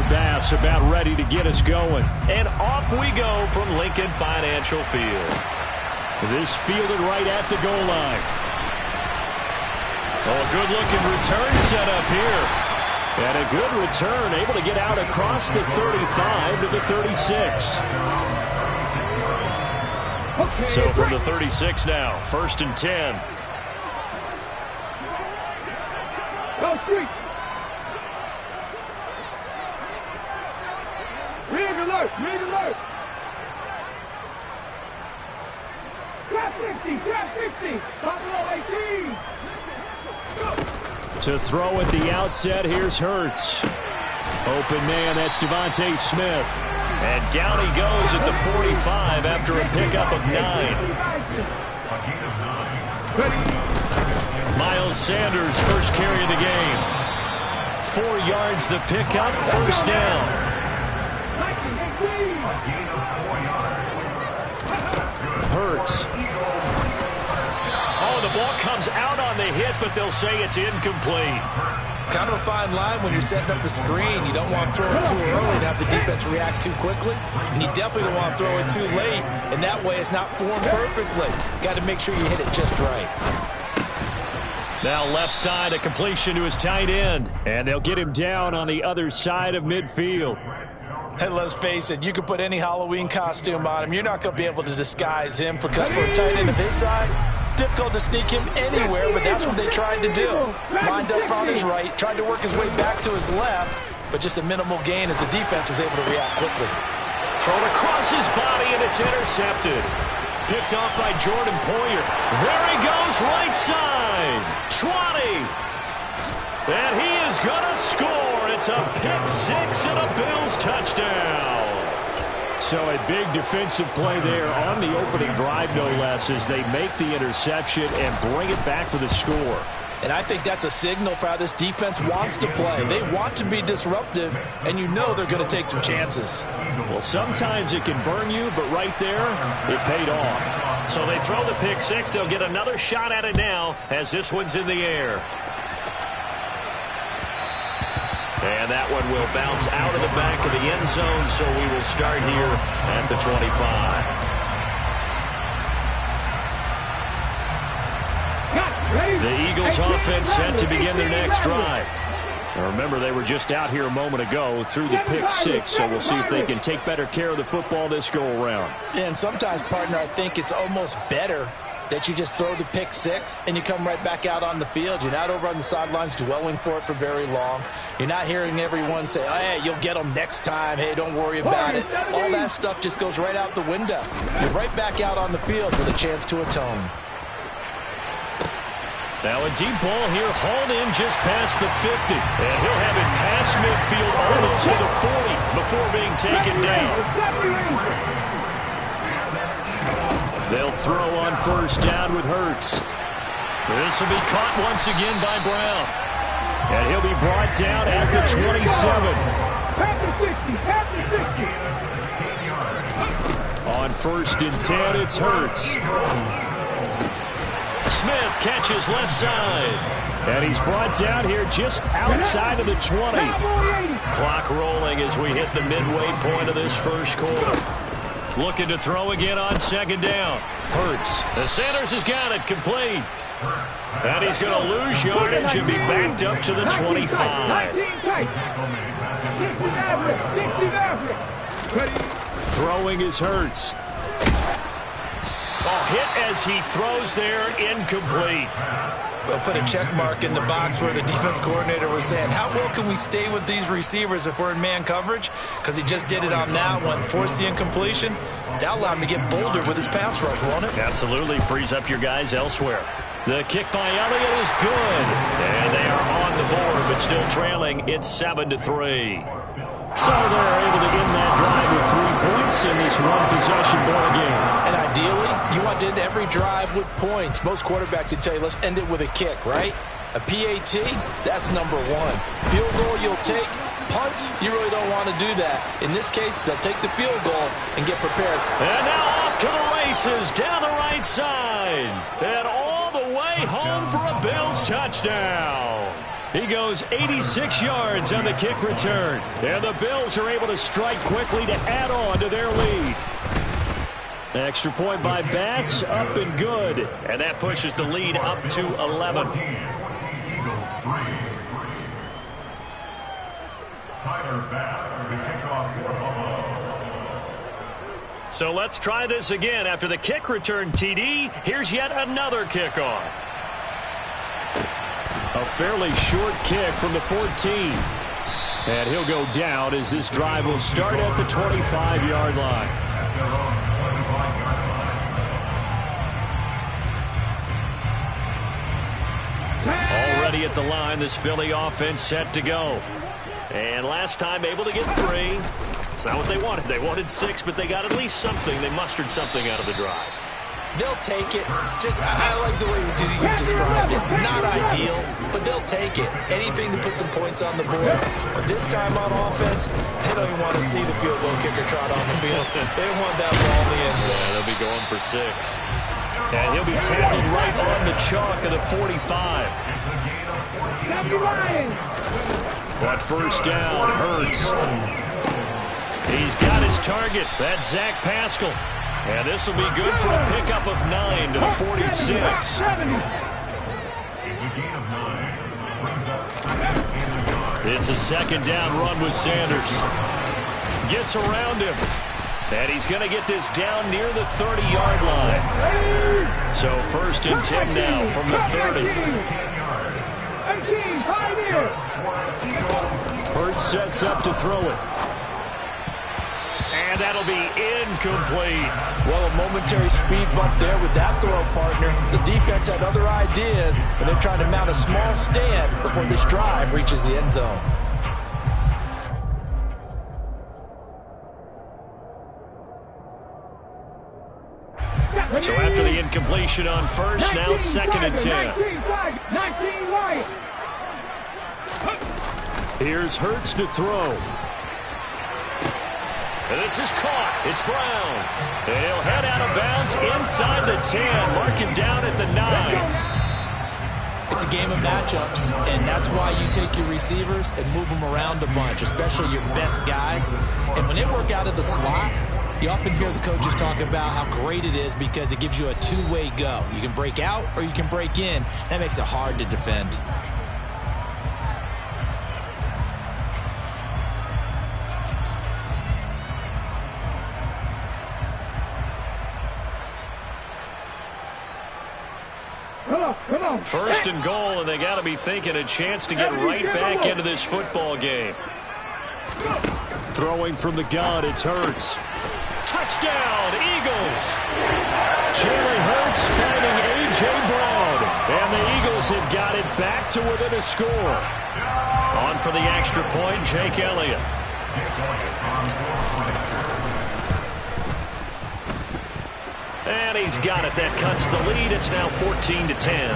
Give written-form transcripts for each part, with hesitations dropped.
Bass about ready to get us going. And off we go from Lincoln Financial Field. This fielded right at the goal line. Oh, a good-looking return set up here. And a good return, able to get out across the 35 to the 36. So from the 36 now, 1st and 10. Go street. Rig alert, rig alert. Trap 60, trap 60. Top below 18. To throw at the outset, here's Hurts. Open man, that's Devontae Smith. And down he goes at the 45 after a pickup of 9. Miles Sanders, first carry of the game. 4 yards the pickup, first down. Hurts. Oh, the ball comes out on the hit, but they'll say it's incomplete. Kind of a fine line when you're setting up a screen. You don't want to throw it too early to have the defense react too quickly. And you definitely don't want to throw it too late. And that way it's not formed perfectly. Got to make sure you hit it just right. Now left side, a completion to his tight end. And they'll get him down on the other side of midfield. And let's face it, you can put any Halloween costume on him. You're not going to be able to disguise him because for a tight end of his size, difficult to sneak him anywhere, but that's what they tried to do. Lined up on his right, tried to work his way back to his left, but just a minimal gain as the defense was able to react quickly. Thrown across his body, and it's intercepted. Picked off by Jordan Poyer. There he goes, right side. 20. And he is going to score. It's a pick 6 and a Bills touchdown. So a big defensive play there on the opening drive, no less, as they make the interception and bring it back for the score. And I think that's a signal for how this defense wants to play. They want to be disruptive, and you know they're going to take some chances. Well, sometimes it can burn you, but right there, it paid off. So they throw the pick 6. They'll get another shot at it now as this one's in the air. And that one will bounce out of the back of the end zone, so we will start here at the 25. The Eagles offense set to begin their next drive. Now remember, they were just out here a moment ago through the pick 6, so we'll see if they can take better care of the football this go-around. And sometimes, partner, I think it's almost better that you just throw the pick 6 and you come right back out on the field. You're not over on the sidelines dwelling for it for very long. You're not hearing everyone say, hey, you'll get them next time. Hey, don't worry about it. All that stuff just goes right out the window. You're right back out on the field with a chance to atone. Now a deep ball here, hauled in just past the 50. And he'll have it past midfield almost to the 40 before being taken down. They'll throw on first down with Hurts. This will be caught once again by Brown. And he'll be brought down at the 27. On first and 10, it's Hurts. Smith catches left side. And he's brought down here just outside of the 20. Clock rolling as we hit the midway point of this first quarter. Looking to throw again on second down. Hurts. The Sanders has got it complete. And he's going to lose yardage and be backed up to the 25. Throwing is Hurts. Oh, hit as he throws there, incomplete. We'll put a check mark in the box where the defense coordinator was saying, how well can we stay with these receivers if we're in man coverage? Because he just did it on that one, forced the incompletion. That'll allow him to get bolder with his pass rush, won't it? Absolutely, frees up your guys elsewhere. The kick by Elliott is good. And they are on the board, but still trailing. It's 7-3. So they're able to end that drive with 3 points in this one-possession ball game. And ideally, you want to end every drive with points. Most quarterbacks would tell you, let's end it with a kick, right? A PAT, that's number 1. Field goal you'll take. Punts, you really don't want to do that. In this case, they'll take the field goal and get prepared. And now off to the races, down the right side. And all the way home for a Bills touchdown. He goes 86 yards on the kick return. And the Bills are able to strike quickly to add on to their lead. Extra point by Bass, up and good. And that pushes the lead up to 11. So let's try this again. After the kick return TD, here's yet another kickoff. A fairly short kick from the 14. And he'll go down as this drive will start at the 25-yard line. Already at the line, this Philly offense set to go. And last time able to get 3. It's not what they wanted. They wanted 6, but they got at least something. They mustered something out of the drive. They'll take it. I like the way you described it. Not ideal, but they'll take it. Anything to put some points on the board. But this time on offense, they don't even want to see the field goal kicker trot on the field. They want that ball in the end zone. Yeah, they'll be going for 6. And he'll be tackled right on the chalk of the 45. But first down, Hurts. He's got his target. That's Zach Pascal. And this will be good for a pickup of 9 to the 46. It's a second down run with Sanders. Gets around him. And he's going to get this down near the 30-yard line. So first and 10 now from the 30. Hurts sets up to throw it. And that'll be incomplete. Well, a momentary speed bump there with that throw, partner. The defense had other ideas, but they're trying to mount a small stand before this drive reaches the end zone. So after the incompletion on first, now second and 10. Here's Hurts to throw. And this is caught. It's Brown. And he'll head out of bounds inside the 10. Mark him down at the 9. It's a game of matchups, and that's why you take your receivers and move them around a bunch, especially your best guys. And when they work out of the slot, you often hear the coaches talk about how great it is because it gives you a two-way go. You can break out or you can break in. That makes it hard to defend. First and goal, and they got to be thinking a chance to get right back into this football game. Throwing from the gun, it's Hurts. Touchdown, Eagles! Jalen Hurts finding A.J. Brown. And the Eagles have got it back to within a score. On for the extra point, Jake Elliott. And he's got it. That cuts the lead. It's now 14 to 10.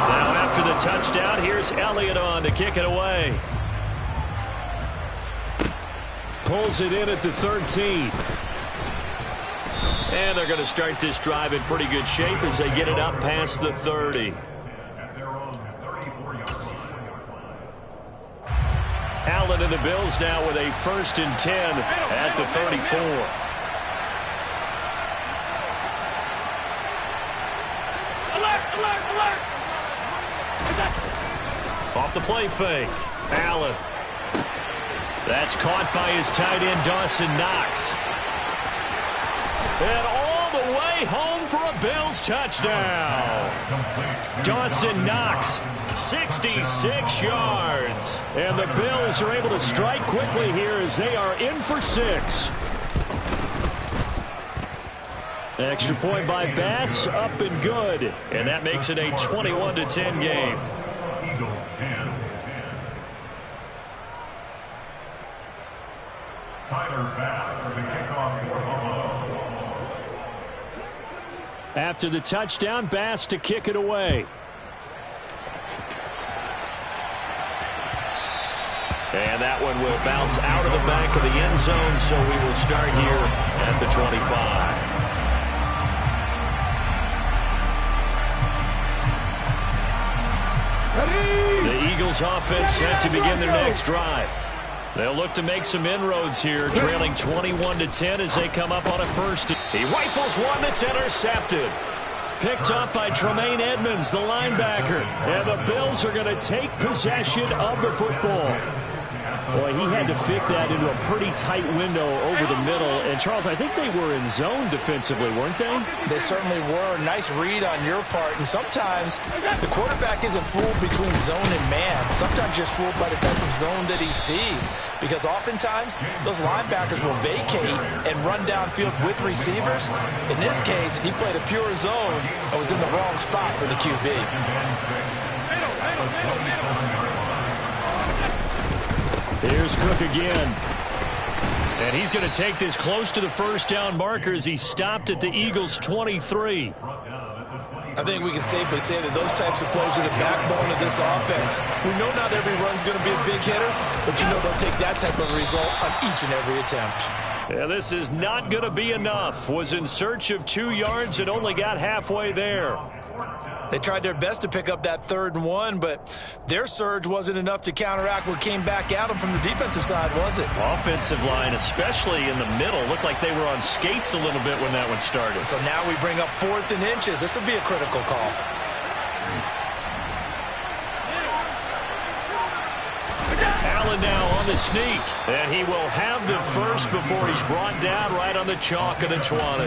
Now after the touchdown, here's Elliott on to kick it away. Pulls it in at the 13. And they're going to start this drive in pretty good shape as they get it up past the 30. Allen and the Bills now with a first and 10 at the 34. Off the play fake. Allen. That's caught by his tight end, Dawson Knox. And all the way home for a Bills touchdown. Dawson Knox, 66 yards. And the Bills are able to strike quickly here as they are in for 6. Extra point by Bass, up and good. And that makes it a 21-10 game. Eagles 10. Tyler Bass for the kickoff for Buffalo. After the touchdown, Bass to kick it away. And that one will bounce out of the back of the end zone, so we will start here at the 25. Eagles offense set to begin their next drive. They'll look to make some inroads here, trailing 21-10 as they come up on a first. He rifles one that's intercepted. Picked up by Tremaine Edmonds, the linebacker. And the Bills are going to take possession of the football. Boy, he had to fit that into a pretty tight window over the middle. And, Charles, I think they were in zone defensively, weren't they? They certainly were. Nice read on your part. And sometimes the quarterback isn't fooled between zone and man. Sometimes you're fooled by the type of zone that he sees. Because oftentimes, those linebackers will vacate and run downfield with receivers. In this case, he played a pure zone and was in the wrong spot for the QB. Here's Cook again. And he's going to take this close to the first down marker as he stopped at the Eagles' 23. I think we can safely say that those types of plays are the backbone of this offense. We know not every run's going to be a big hitter, but you know they'll take that type of result on each and every attempt. Yeah, this is not going to be enough. Was in search of 2 yards and only got halfway there. They tried their best to pick up that 3rd and 1, but their surge wasn't enough to counteract what came back at them from the defensive side, was it? Offensive line, especially in the middle, looked like they were on skates a little bit when that one started. So now we bring up 4th and inches. This will be a critical call. Allen now on the sneak, and he will have the first before he's brought down right on the chalk of the 20.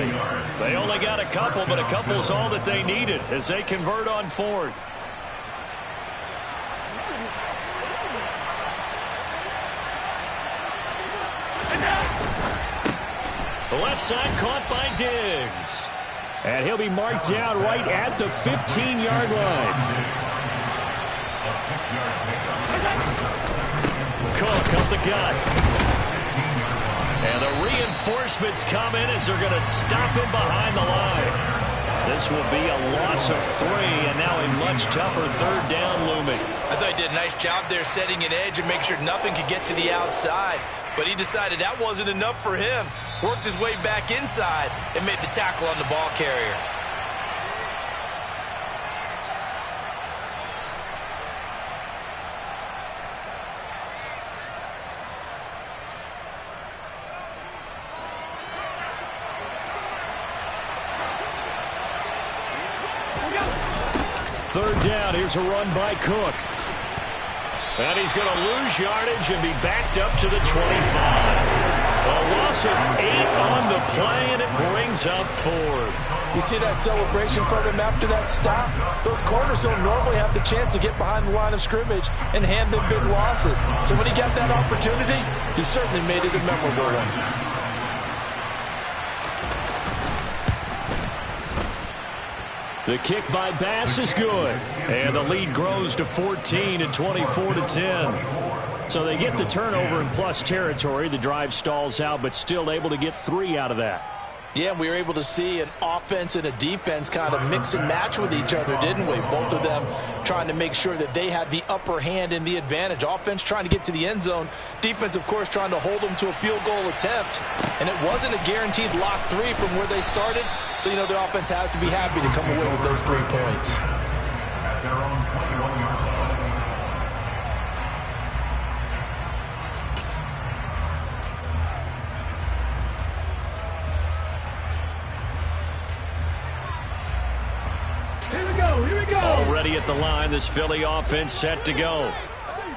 They only got a couple, but a couple's all that they needed as they convert on 4th. The left side caught by Diggs. And he'll be marked down right at the 15-yard line. Cook up the gut. And the reinforcements come in as they're going to stop him behind the line. This will be a loss of 3, and now a much tougher 3rd down looming. I thought he did a nice job there setting an edge and make sure nothing could get to the outside. But he decided that wasn't enough for him. Worked his way back inside and made the tackle on the ball carrier. Third down, here's a run by Cook. And he's going to lose yardage and be backed up to the 25. A loss of 8 on the play, and it brings up 4th. You see that celebration from him after that stop? Those corners don't normally have the chance to get behind the line of scrimmage and hand them big losses. So when he got that opportunity, he certainly made it a memorable one. The kick by Bass is good. And the lead grows to 14 and 24-10. So they get the turnover in plus territory. The drive stalls out, but still able to get 3 out of that. Yeah, we were able to see an offense and a defense kind of mix and match with each other, didn't we? Both of them trying to make sure that they had the upper hand and the advantage. Offense trying to get to the end zone. Defense, of course, trying to hold them to a field goal attempt. And it wasn't a guaranteed lock 3 from where they started. So, you know, the offense has to be happy to come away with those 3 points. At their own 21-yard line. Here we go. Already at the line, this Philly offense set to go.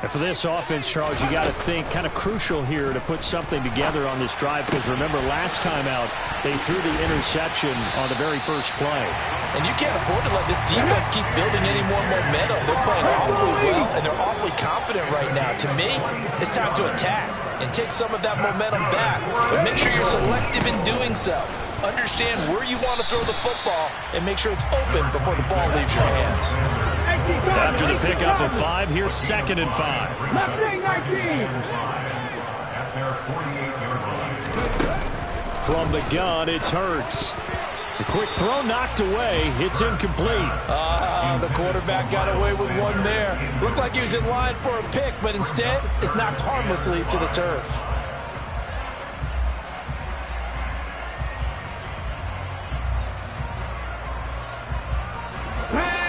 And for this offense, Charles, you got to think kind of crucial here to put something together on this drive, because remember last time out, they threw the interception on the very first play. And you can't afford to let this defense keep building any more momentum. They're playing awfully well, and they're awfully confident right now. To me, it's time to attack and take some of that momentum back. But make sure you're selective in doing so. Understand where you want to throw the football and make sure it's open before the ball leaves your hands. After the pickup of 5, here's 2nd and 5. Left wing 19. At their 48-yard line. From the gun, it's Hurts. The quick throw knocked away. It's incomplete. The quarterback got away with one there. Looked like he was in line for a pick, but instead it's knocked harmlessly to the turf.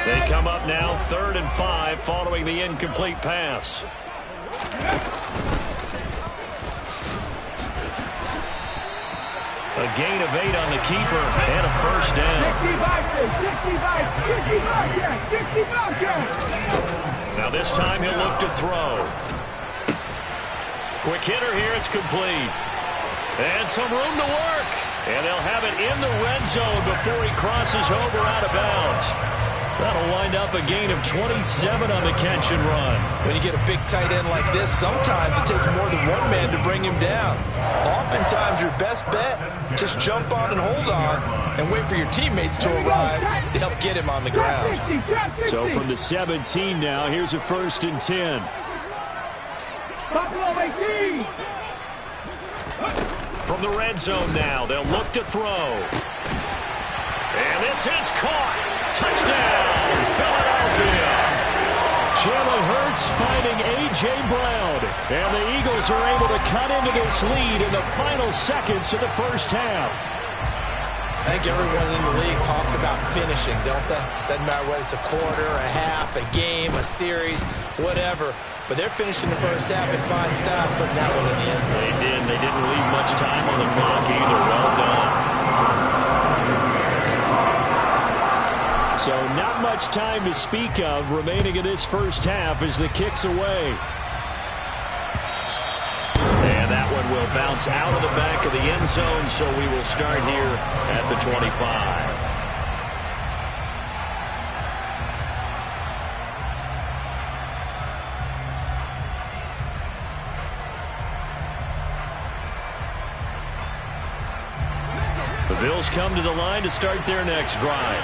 They come up now 3rd and 5 following the incomplete pass. A gain of 8 on the keeper and a first down. Now this time he'll look to throw. Quick hitter here, it's complete. And some room to work. And they'll have it in the red zone before he crosses over out of bounds. That'll wind up a gain of 27 on the catch and run. When you get a big tight end like this, sometimes it takes more than one man to bring him down. Oftentimes your best bet, just jump on and hold on and wait for your teammates to arrive to help get him on the ground. So from the 17 now, here's a 1st and 10. Buffalo 18. From the red zone now, they'll look to throw. And this is caught. Touchdown, Philadelphia. Jalen Hurts finding A.J. Brown. And the Eagles are able to cut into this lead in the final seconds of the first half. I think everyone in the league talks about finishing, don't they? Doesn't matter whether it's a quarter, a half, a game, a series, whatever. But they're finishing the first half in fine style, putting that one in the end zone. They did. They didn't leave much time on the clock either. Well done. So not much time to speak of remaining in this first half as the kick's away. And that one will bounce out of the back of the end zone, so we will start here at the 25. The Bills come to the line to start their next drive.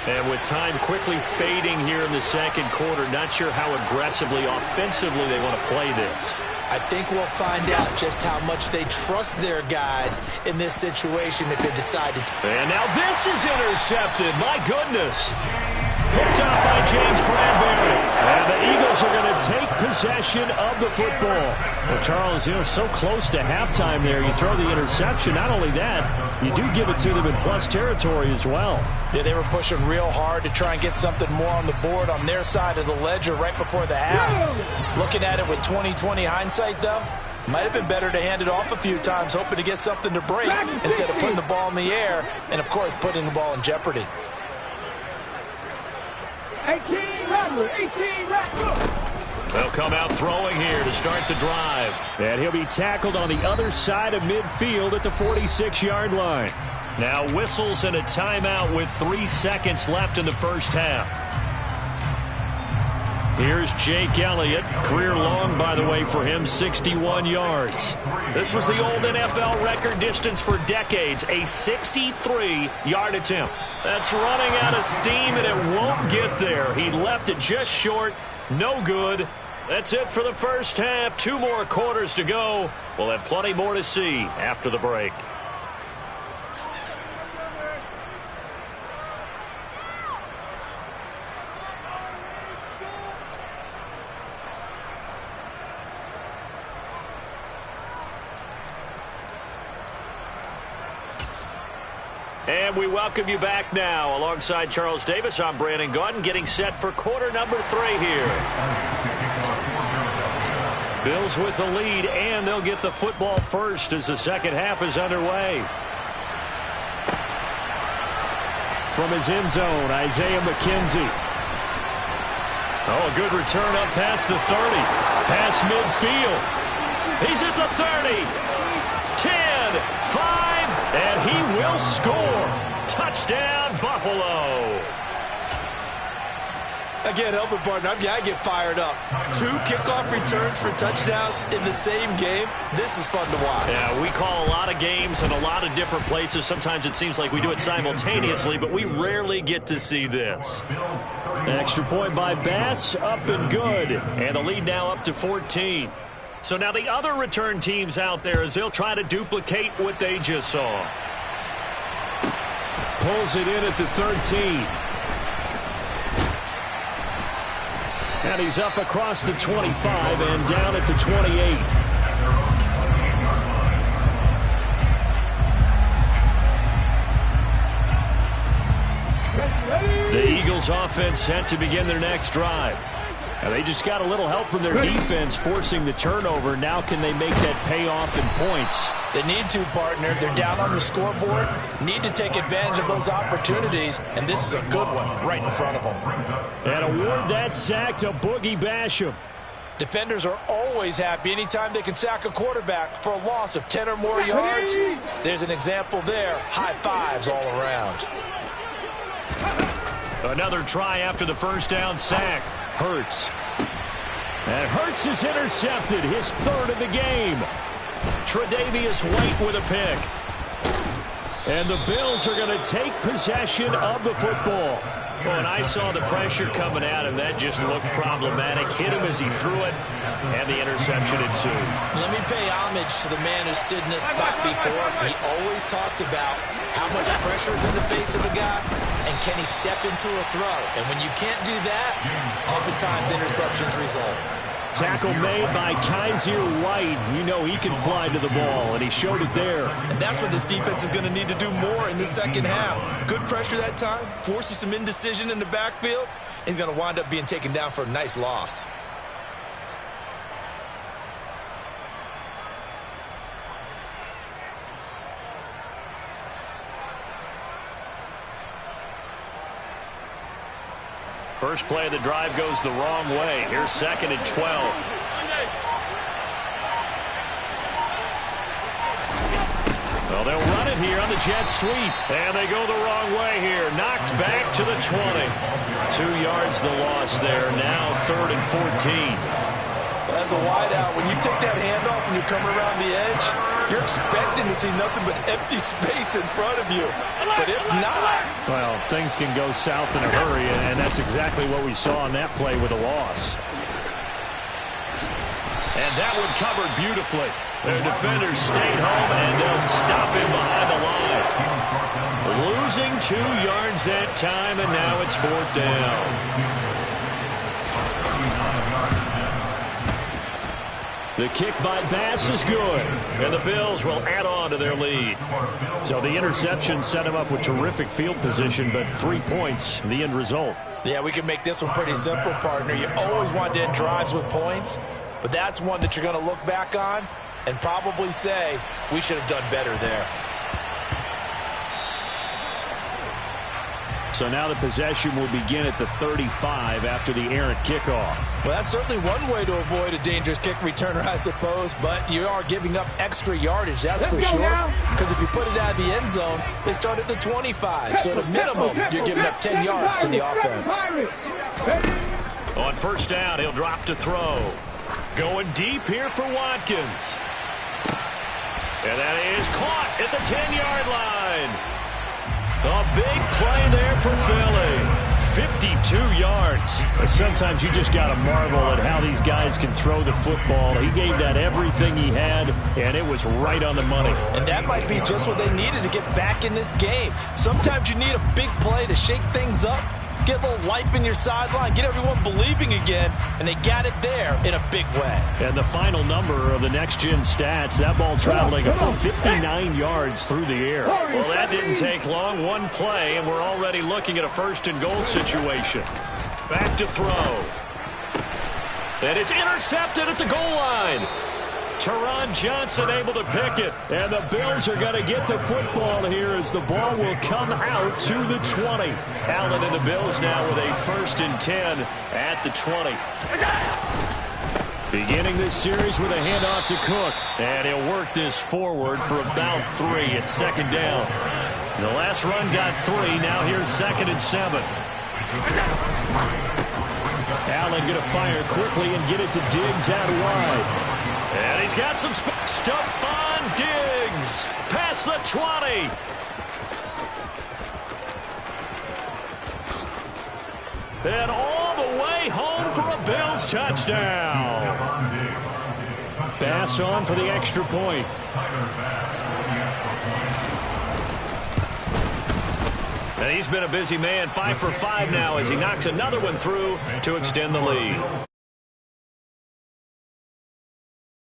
And with time quickly fading here in the second quarter, not sure how aggressively, offensively they want to play this. I think we'll find out just how much they trust their guys in this situation if they decide to. And now this is intercepted. My goodness. Picked up by James Bradbury. And the Eagles are going to take possession of the football. Well, Charles, so close to halftime there. You throw the interception. Not only that, you do give it to them in plus territory as well. Yeah, they were pushing real hard to try and get something more on the board on their side of the ledger right before the half. Looking at it with 20/20 hindsight, though, might have been better to hand it off a few times, hoping to get something to break instead of putting the ball in the air and, of course, putting the ball in jeopardy. 18 Rattler, 18 Rattler. They'll come out throwing here to start the drive. And he'll be tackled on the other side of midfield at the 46-yard line. Now whistles and a timeout with 3 seconds left in the first half. Here's Jake Elliott. Career long, by the way, for him, 61 yards. This was the old NFL record distance for decades, a 63-yard attempt. That's running out of steam, and it won't get there. He left it just short. No good. That's it for the first half. 2 more quarters to go. We'll have plenty more to see after the break. And we welcome you back now. Alongside Charles Davis, I'm Brandon Gaudin, getting set for quarter number 3 here. Bills with the lead, and they'll get the football first as the second half is underway. From his end zone, Isaiah McKenzie. Oh, a good return up past the 30. Past midfield. He's at the 30. 10, 5. And he will score. Touchdown, Buffalo. Again, Elvin partner, I get fired up. 2 kickoff returns for touchdowns in the same game. This is fun to watch. Yeah, we call a lot of games in a lot of different places. Sometimes it seems like we do it simultaneously, but we rarely get to see this. Extra point by Bass, up and good. And the lead now up to 14. So now the other return teams out there as they'll try to duplicate what they just saw. Pulls it in at the 13. And he's up across the 25 and down at the 28. The Bills offense set to begin their next drive. Now they just got a little help from their defense forcing the turnover. Now can they make that payoff in points? They need to, partner. They're down on the scoreboard. Need to take advantage of those opportunities, and this is a good one right in front of them. And award that sack to Boogie Basham. Defenders are always happy anytime they can sack a quarterback for a loss of 10 or more yards. There's an example there. High fives all around. Another try after the first down sack. Hurts. And Hurts is intercepted, his third of the game. Tre'Davious White with a pick. And the Bills are going to take possession of the football. When I saw the pressure coming at him, that just looked problematic. Hit him as he threw it, and the interception ensued. Let me pay homage to the man who stood in this spot before. He always talked about how much pressure is in the face of a guy, and can he step into a throw. And when you can't do that, oftentimes interceptions result. Tackle made by Kaiser White. You know he can fly to the ball, and he showed it there. And that's what this defense is going to need to do more in the second half. Good pressure that time, forces some indecision in the backfield. He's going to wind up being taken down for a nice loss. First play of the drive goes the wrong way. Here's 2nd and 12. Well, they'll run it here on the jet sweep. And they go the wrong way here. Knocked back to the 20. 2 yards the loss there. Now 3rd and 14. As a wideout, when you take that handoff and you come around the edge, you're expecting to see nothing but empty space in front of you. But if not... Well, things can go south in a hurry, and that's exactly what we saw on that play with a loss. And that one covered beautifully. Their defenders stayed home, and they'll stop him behind the line. Losing 2 yards that time, and now it's 4th down. The kick by Bass is good, and the Bills will add on to their lead. So the interception set him up with terrific field position, but 3 points, the end result. Yeah, we can make this one pretty simple, partner. You always want to end drives with points, but that's one that you're going to look back on and probably say, we should have done better there. So now the possession will begin at the 35 after the errant kickoff. Well, that's certainly one way to avoid a dangerous kick returner, I suppose, but you are giving up extra yardage, that's for sure. Because if you put it out of the end zone, they start at the 25. So at a minimum, you're giving up 10 yards to the offense. On first down, he'll drop to throw. Going deep here for Watkins. And that is caught at the 10-yard line. A big play there for Philly. 52 yards. Sometimes you just got to marvel at how these guys can throw the football. He gave that everything he had, and it was right on the money. And that might be just what they needed to get back in this game. Sometimes you need a big play to shake things up, get a little life in your sideline, get everyone believing again, and they got it there in a big way. And the final number of the next-gen stats, that ball traveling a full 59 yards through the air. Well, that didn't take long. One play, and we're already looking at a first-and-goal situation. Back to throw. And it's intercepted at the goal line. Teron Johnson able to pick it. And the Bills are going to get the football here as the ball will come out to the 20. Allen and the Bills now with a 1st and 10 at the 20. Beginning this series with a handoff to Cook. And he'll work this forward for about 3 at 2nd down. The last run got 3. Now here's 2nd and 7. Allen going to fire quickly and get it to Diggs out wide. And he's got some stuff on Diggs. Past the 20. And all the way home for a Bills touchdown. Bass on for the extra point. And he's been a busy man, 5 for 5 now as he knocks another one through to extend the lead.